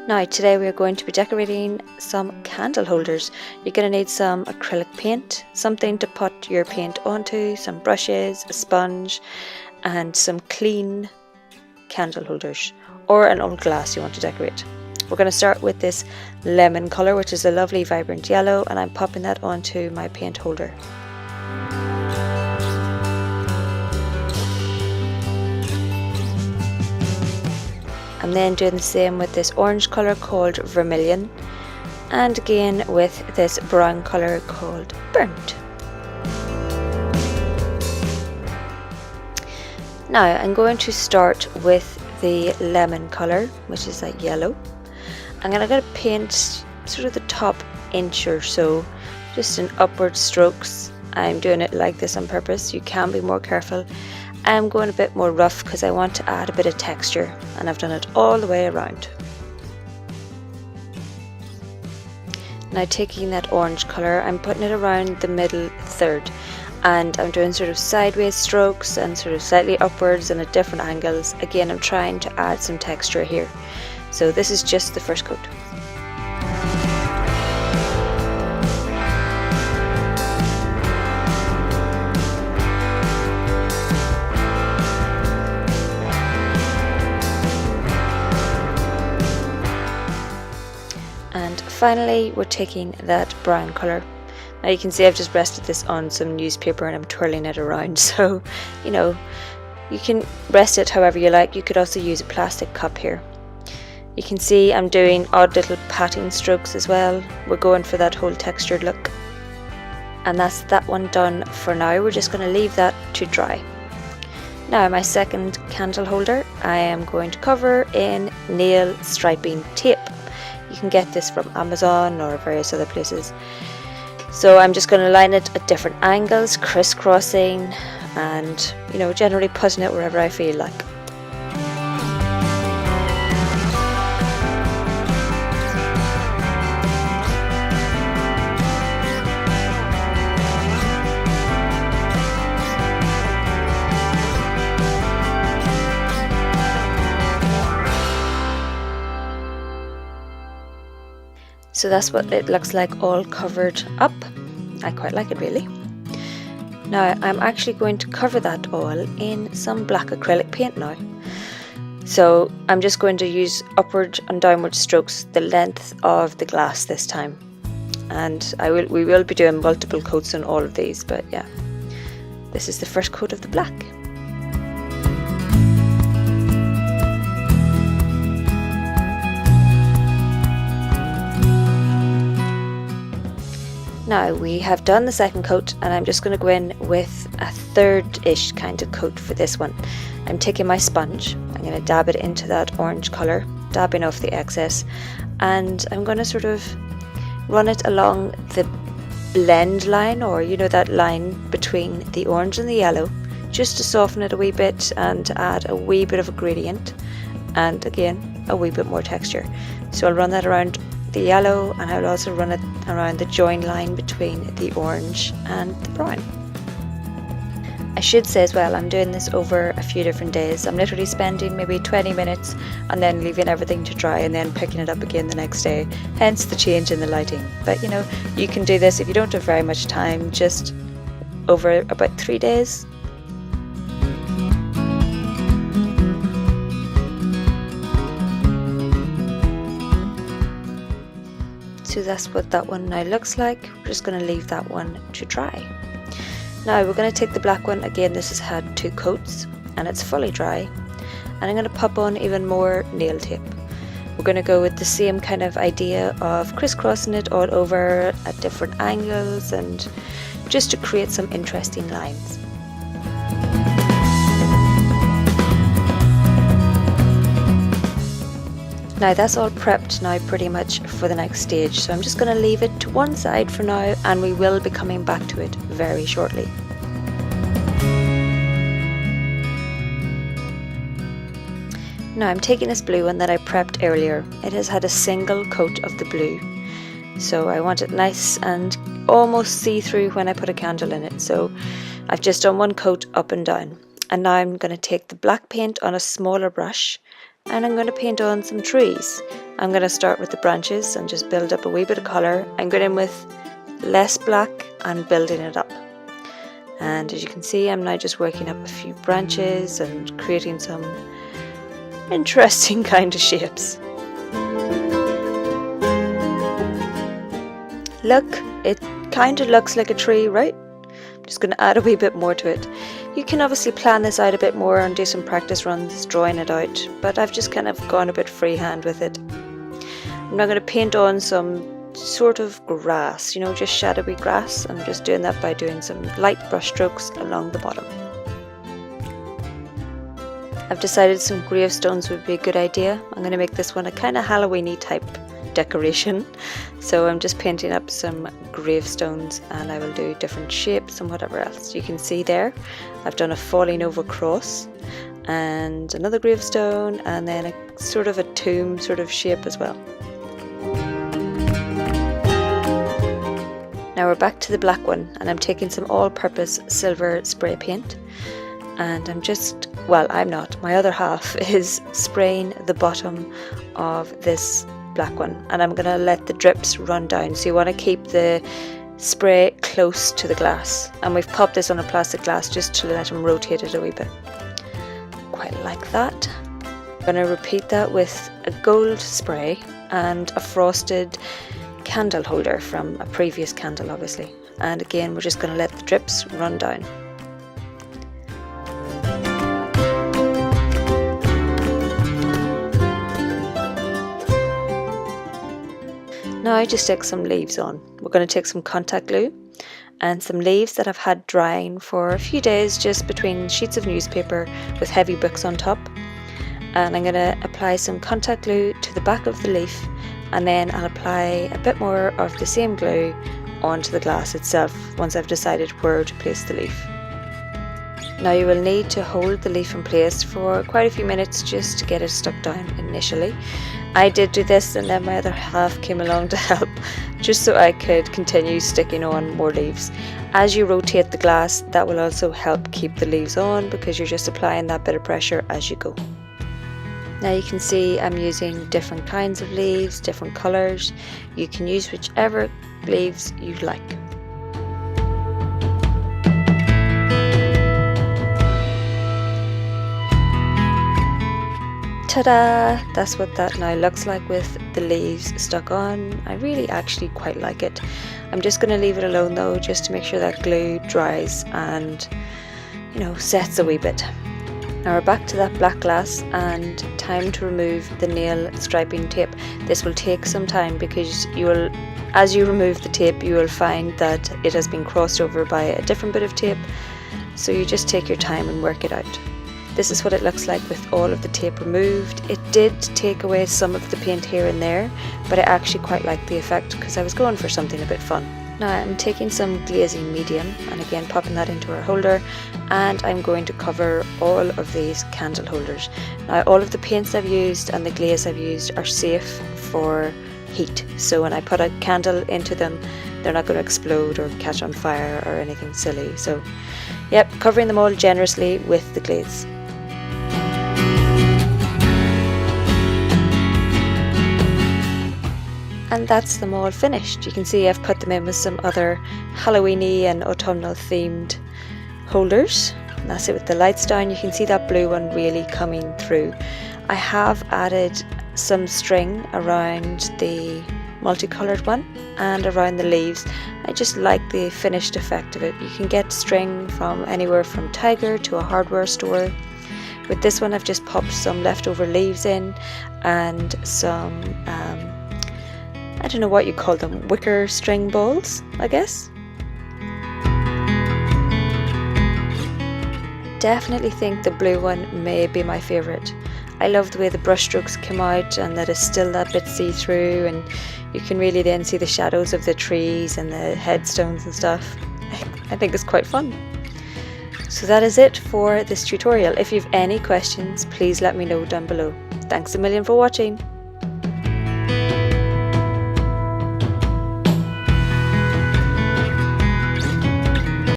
Now today we are going to be decorating some candle holders. You're going to need some acrylic paint, something to put your paint onto, some brushes, a sponge and some clean candle holders or an old glass you want to decorate. We're going to start with this lemon colour, which is a lovely vibrant yellow, and I'm popping that onto my paint holder. I'm then doing the same with this orange colour called vermilion, and again with this brown colour called burnt. Now I'm going to start with the lemon colour, which is like yellow. I'm going to paint sort of the top inch or so, just in upward strokes. I'm doing it like this on purpose. You can be more careful. I'm going a bit more rough because I want to add a bit of texture, and I've done it all the way around. Now taking that orange colour, I'm putting it around the middle third, and I'm doing sort of sideways strokes and sort of slightly upwards and at different angles. Again, I'm trying to add some texture here. So this is just the first coat. And finally we're taking that brown colour. Now you can see I've just rested this on some newspaper and I'm twirling it around, so you know, you can rest it however you like. You could also use a plastic cup here. You can see I'm doing odd little patting strokes as well. We're going for that whole textured look. And that's that one done for now. We're just going to leave that to dry. Now my second candle holder I am going to cover in nail striping tape. You can get this from Amazon or various other places. So I'm just going to line it at different angles, crisscrossing, and you know, generally putting it wherever I feel like. So that's what it looks like all covered up. I quite like it really. Now I'm actually going to cover that all in some black acrylic paint now. So I'm just going to use upward and downward strokes the length of the glass this time. And we will be doing multiple coats on all of these, but yeah. This is the first coat of the black. Now we have done the second coat, and I'm just going to go in with a third-ish kind of coat for this one. I'm taking my sponge, I'm going to dab it into that orange colour, dabbing off the excess, and I'm going to sort of run it along the blend line, or you know, that line between the orange and the yellow, just to soften it a wee bit and add a wee bit of a gradient, and again a wee bit more texture. So I'll run that around the yellow, and I'll also run it around the join line between the orange and the brown. I should say as well, I'm doing this over a few different days. I'm literally spending maybe 20 minutes and then leaving everything to dry and then picking it up again the next day, hence the change in the lighting. But you know, you can do this if you don't have very much time, just over about 3 days. So that's what that one now looks like. We're just going to leave that one to dry. Now we're going to take the black one. Again, this has had 2 coats and it's fully dry. And I'm going to pop on even more nail tape. We're going to go with the same kind of idea of crisscrossing it all over at different angles, and just to create some interesting lines. Now that's all prepped now pretty much for the next stage, so I'm just going to leave it to one side for now, and we will be coming back to it very shortly. Now I'm taking this blue one that I prepped earlier. It has had a single coat of the blue, so I want it nice and almost see-through when I put a candle in it. So I've just done one coat up and down, and now I'm going to take the black paint on a smaller brush and I'm going to paint on some trees. I'm going to start with the branches and just build up a wee bit of colour. I'm going in with less black and building it up. And as you can see, I'm now just working up a few branches and creating some interesting kind of shapes. Look, it kind of looks like a tree, right? I'm just going to add a wee bit more to it. You can obviously plan this out a bit more and do some practice runs drawing it out, but I've just kind of gone a bit freehand with it. I'm now going to paint on some sort of grass, just shadowy grass. I'm just doing that by doing some light brush strokes along the bottom. I've decided some gravestones would be a good idea. I'm going to make this one a kind of Halloween-y type decoration. So I'm just painting up some gravestones, and I will do different shapes and whatever else. You can see there I've done a falling over cross and another gravestone, and then a sort of a tomb sort of shape as well. Now we're back to the black one, and I'm taking some all-purpose silver spray paint, and I'm not, my other half is spraying the bottom of this black one, and I'm going to let the drips run down. So you want to keep the spray close to the glass, and we've popped this on a plastic glass just to let them rotate it a wee bit. Quite like that. I'm going to repeat that with a gold spray and a frosted candle holder from a previous candle, obviously, and again we're just going to let the drips run down. Now I just stick some leaves on. We're going to take some contact glue and some leaves that I've had drying for a few days just between sheets of newspaper with heavy books on top, and I'm going to apply some contact glue to the back of the leaf, and then I'll apply a bit more of the same glue onto the glass itself once I've decided where to place the leaf. Now you will need to hold the leaf in place for quite a few minutes just to get it stuck down initially. I did do this, and then my other half came along to help, just so I could continue sticking on more leaves. As you rotate the glass, that will also help keep the leaves on, because you're just applying that bit of pressure as you go. Now you can see I'm using different kinds of leaves, different colours. You can use whichever leaves you like. Ta-da! That's what that now looks like with the leaves stuck on. I really actually quite like it. I'm just going to leave it alone though, just to make sure that glue dries and, sets a wee bit. Now we're back to that black glass, and time to remove the nail striping tape. This will take some time because as you remove the tape, you will find that it has been crossed over by a different bit of tape. So you just take your time and work it out. This is what it looks like with all of the tape removed. It did take away some of the paint here and there, but I actually quite liked the effect because I was going for something a bit fun. Now I'm taking some glazing medium and again popping that into our holder, and I'm going to cover all of these candle holders. Now all of the paints I've used and the glaze I've used are safe for heat, so when I put a candle into them, they're not going to explode or catch on fire or anything silly. So yep, covering them all generously with the glaze. And that's them all finished. You can see I've put them in with some other Halloween-y and autumnal themed holders. And that's it with the lights down. You can see that blue one really coming through. I have added some string around the multicoloured one and around the leaves. I just like the finished effect of it. You can get string from anywhere from Tiger to a hardware store. With this one I've just popped some leftover leaves in and some I don't know what you call them, wicker string balls, I guess. Definitely think the blue one may be my favourite. I love the way the brush strokes came out and that it's still that bit see-through, and you can really then see the shadows of the trees and the headstones and stuff. I think it's quite fun. So that is it for this tutorial. If you have any questions, please let me know down below. Thanks a million for watching.